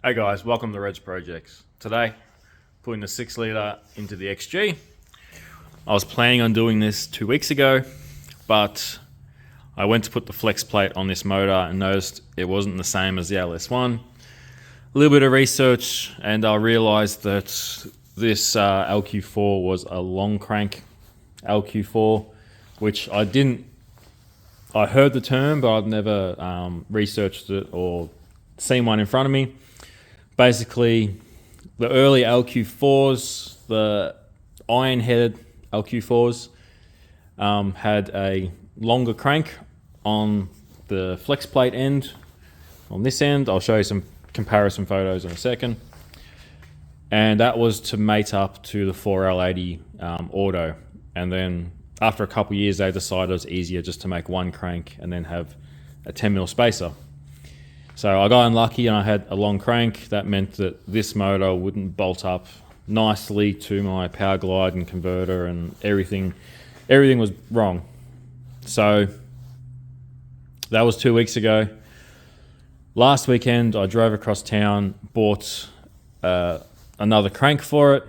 Hey guys, welcome to Reds Projects. Today, putting the 6 litre into the XG. I was planning on doing this 2 weeks ago, but I went to put the flex plate on this motor and noticed it wasn't the same as the LS1. A little bit of research and I realised that this LQ4 was a long crank LQ4, which I heard the term, but I've never researched it or seen one in front of me. Basically, the early LQ4s, the iron-headed LQ4s, had a longer crank on the flex plate end. On this end, I'll show you some comparison photos in a second. And that was to mate up to the 4L80 auto. And then after a couple of years, they decided it was easier just to make one crank and then have a 10mm spacer. So I got unlucky and I had a long crank. That meant that this motor wouldn't bolt up nicely to my power glide and converter, and everything was wrong. So that was 2 weeks ago. Last weekend I drove across town, bought another crank for it,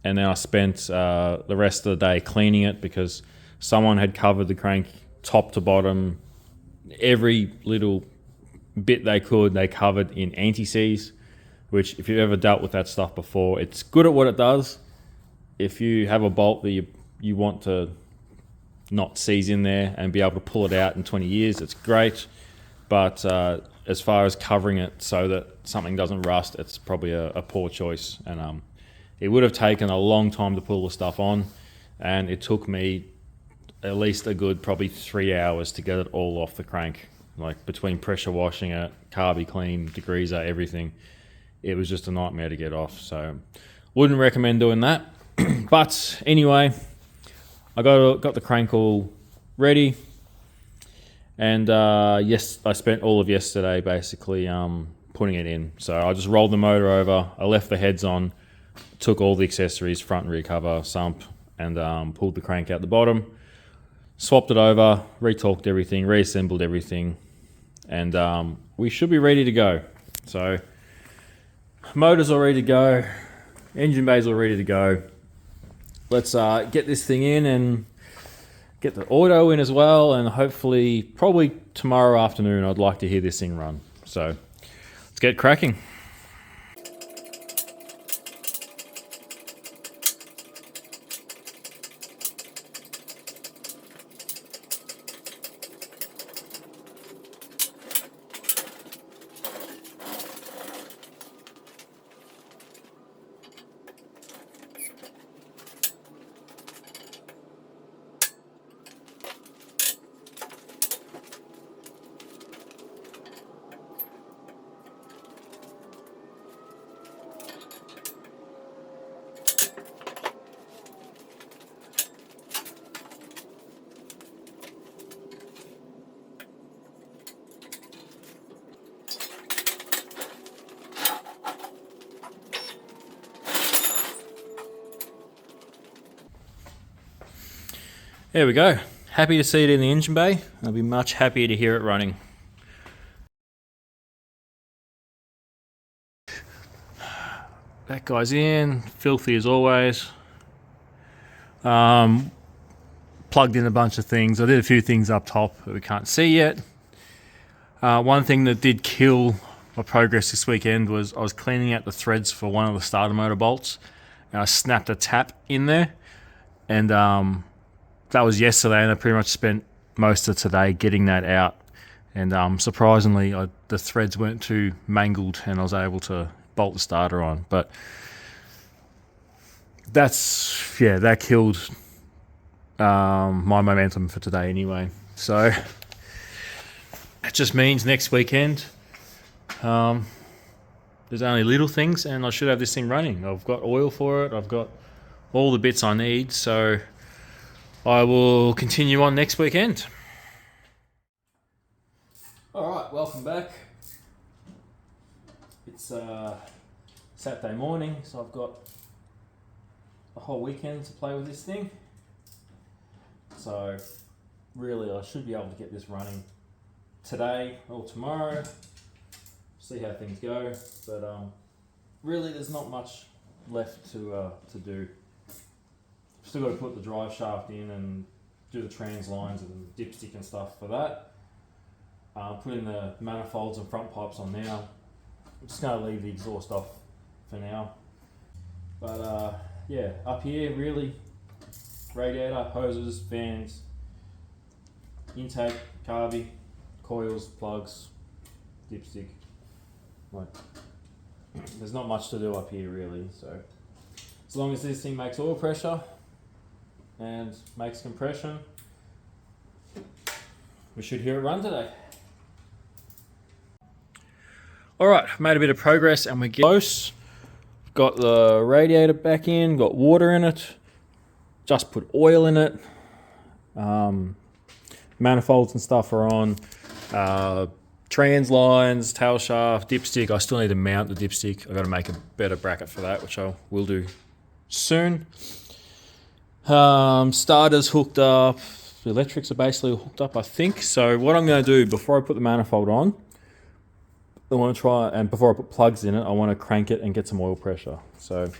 and then I spent the rest of the day cleaning it because someone had covered the crank top to bottom. Every little bit they covered in anti-seize, which if you've ever dealt with that stuff before, it's good at what it does. If you have a bolt that you want to not seize in there and be able to pull it out in 20 years, it's great. But as far as covering it so that something doesn't rust, it's probably a poor choice. And it would have taken a long time to pull the stuff on, and it took me at least a good probably 3 hours to get it all off the crank. Like between pressure washing it, carby clean, degreaser, everything. It was just a nightmare to get off. So wouldn't recommend doing that. But anyway, I got the crank all ready. And yes, I spent all of yesterday basically putting it in. So I just rolled the motor over. I left the heads on, took all the accessories, front and rear cover, sump, and pulled the crank out the bottom. Swapped it over, retorqued everything, reassembled everything, and we should be ready to go. So motor's all ready to go, engine bay's all ready to go. Let's get this thing in and get the auto in as well, and hopefully probably tomorrow afternoon I'd like to hear this thing run. So let's get cracking. There we go. Happy to see it in the engine bay. I'll be much happier to hear it running. That guy's in, filthy as always. Plugged in a bunch of things. I did a few things up top that we can't see yet. One thing that did kill my progress this weekend was I was cleaning out the threads for one of the starter motor bolts, and I snapped a tap in there, and that was yesterday, and I pretty much spent most of today getting that out. And surprisingly, the threads weren't too mangled, and I was able to bolt the starter on. But that killed my momentum for today anyway. So it just means next weekend there's only little things, and I should have this thing running. I've got oil for it. I've got all the bits I need. So I will continue on next weekend. Alright, welcome back. It's Saturday morning, so I've got a whole weekend to play with this thing. So really I should be able to get this running today or tomorrow. see how things go. But really, there's not much left to do. Still got to put the drive shaft in and do the trans lines and dipstick and stuff for that. Putting the manifolds and front pipes on now. I'm just going to leave the exhaust off for now. But yeah, up here really, radiator, hoses, fans, intake, carby, coils, plugs, dipstick. Like, there's not much to do up here really. So as long as this thing makes oil pressure and makes compression, we should hear it run today. Alright, made a bit of progress and we're getting close. Got the radiator back in, got water in it, just put oil in it. Manifolds and stuff are on. Trans lines, tail shaft, dipstick. I still need to mount the dipstick. I've got to make a better bracket for that, which I will do soon. Starters hooked up. The electrics are basically hooked up, I think. So what I'm going to do before I put the manifold on, I want to try, and before I put plugs in it, I want to crank it and get some oil pressure. So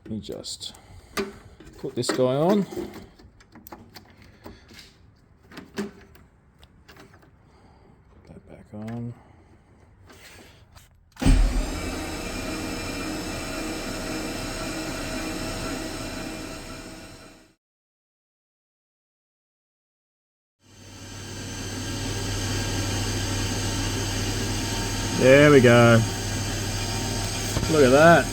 let me just put this guy on. Put that back on. There we go. Look at that.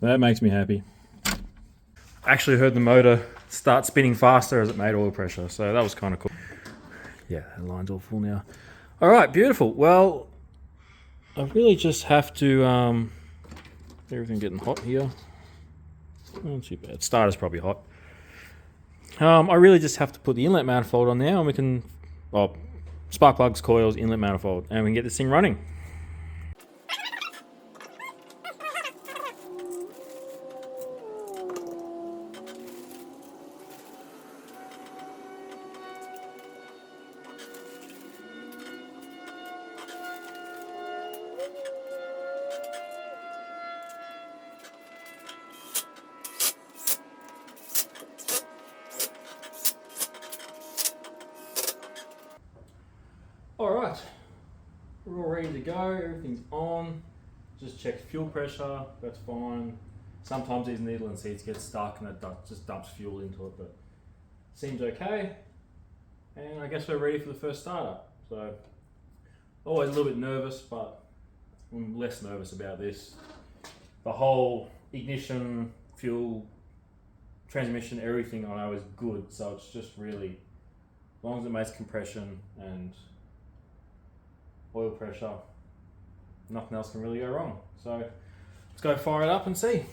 That makes me happy. I actually heard the motor start spinning faster as it made oil pressure, so that was kind of cool. Yeah, that line's all full now. All right, beautiful. Well, I really just have to, everything getting hot here. Not too bad. Starter's probably hot. I really just have to put the inlet manifold on now and we can, well, spark plugs, coils, inlet manifold, and we can get this thing running. Alright, we're all ready to go, everything's on. Just check fuel pressure, that's fine. Sometimes these needle and seats get stuck and it just dumps fuel into it, but seems okay. And I guess we're ready for the first startup. So, always a little bit nervous, but I'm less nervous about this. The whole ignition, fuel, transmission, everything I know is good, so it's just really, as long as it makes compression and oil pressure, nothing else can really go wrong. So let's go fire it up and see.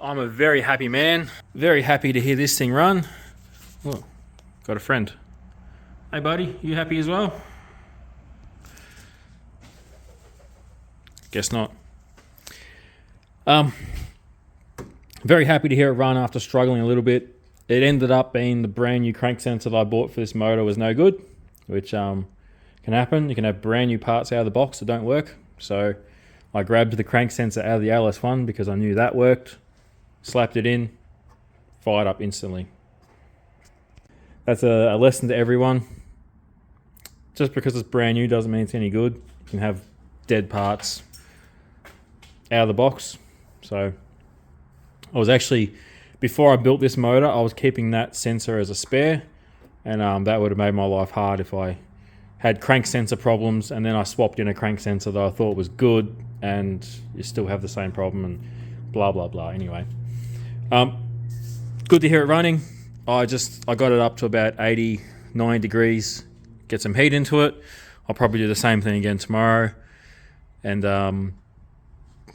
I'm a very happy man. Very happy to hear this thing run. Oh, got a friend. Hey buddy, you happy as well? Guess not. Very happy to hear it run after struggling a little bit. It ended up being the brand new crank sensor that I bought for this motor was no good, which can happen. You can have brand new parts out of the box that don't work. So I grabbed the crank sensor out of the LS1 because I knew that worked, slapped it in, fired up instantly. That's a lesson to everyone. Just because it's brand new doesn't mean it's any good. You can have dead parts out of the box. So I was actually, before I built this motor, I was keeping that sensor as a spare, and that would have made my life hard if I had crank sensor problems and then I swapped in a crank sensor that I thought was good and you still have the same problem and blah blah blah. Anyway, good to hear it running. I got it up to about 89 degrees, get some heat into it. I'll probably do the same thing again tomorrow and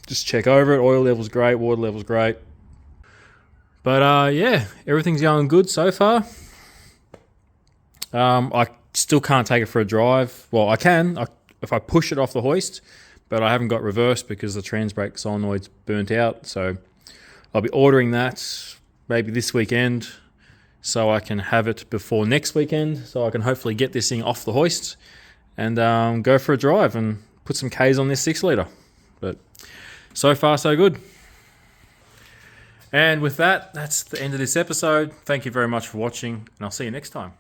just check over it. Oil level's great, water level's great. But yeah, everything's going good so far. I still can't take it for a drive. Well, I can if I push it off the hoist, but I haven't got reverse because the trans brake solenoid's burnt out. So I'll be ordering that maybe this weekend so I can have it before next weekend, so I can hopefully get this thing off the hoist and go for a drive and put some Ks on this 6 litre. But so far, so good. And with that, that's the end of this episode. Thank you very much for watching, and I'll see you next time.